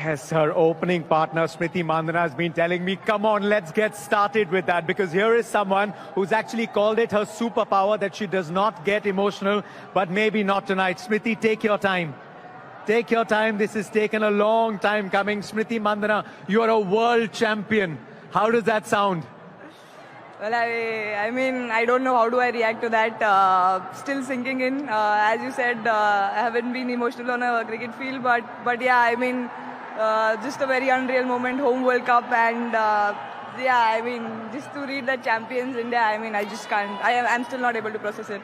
Yes, her opening partner, Smriti Mandhana, has been telling me, come on, let's get started with that. Because here is someone who's actually called it her superpower, that she does not get emotional, but maybe not tonight. Smriti, take your time. Take your time. This has taken a long time coming. Smriti Mandhana, you are a world champion. How does that sound? Well, I mean, I don't know how do I react to that. Still sinking in. As you said, I haven't been emotional on a cricket field, but yeah, I mean, just a very unreal moment, home World Cup, and yeah, I mean, just to read the champions India, I mean, I just can't. I'm still not able to process it.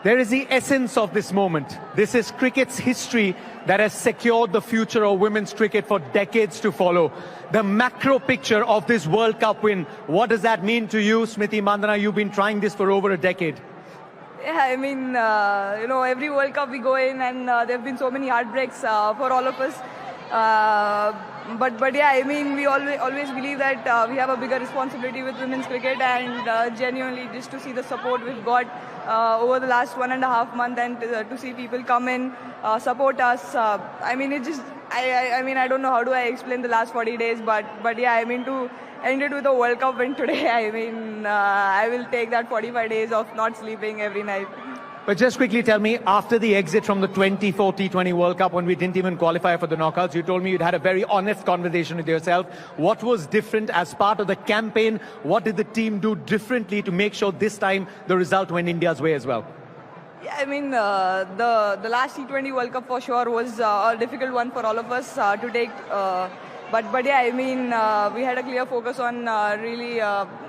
There is the essence of this moment. This is cricket's history that has secured the future of women's cricket for decades to follow. The macro picture of this World Cup win, what does that mean to you, Smriti Mandhana? You've been trying this for over a decade. Yeah, I mean, you know, every World Cup we go in, and there have been so many heartbreaks for all of us. But yeah, I mean, we always believe that we have a bigger responsibility with women's cricket, and genuinely just to see the support we've got over the last 1.5 months, and to see people come in, support us. I mean, it just, I mean, I don't know how do I explain the last 40 days, but yeah, I mean, to end it with a World Cup win today, I mean, I will take that 45 days of not sleeping every night. But just quickly tell me, after the exit from the 2024 T20 World Cup, when we didn't even qualify for the knockouts, you told me you'd had a very honest conversation with yourself. What was different as part of the campaign? What did the team do differently to make sure this time the result went India's way as well? Yeah, I mean, the last T20 World Cup for sure was a difficult one for all of us to take. But yeah, I mean, we had a clear focus on really,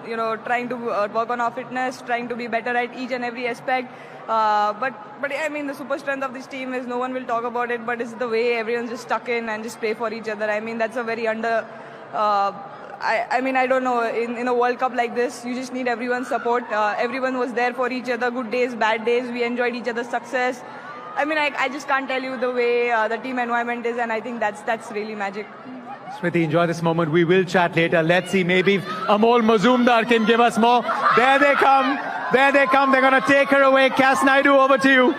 you know, trying to work on our fitness, trying to be better at each and every aspect. But yeah, I mean, the super strength of this team is no one will talk about it, but it's the way everyone's just stuck in and just play for each other. I mean, that's a very I mean, I don't know, in a World Cup like this, you just need everyone's support. Everyone was there for each other, good days, bad days. We enjoyed each other's success. I mean, I just can't tell you the way the team environment is, and I think that's really magic. Smriti, enjoy this moment. We will chat later. Let's see, maybe Amol Mazumdar can give us more. There they come. There they come. They're going to take her away. Cass Naidu, over to you.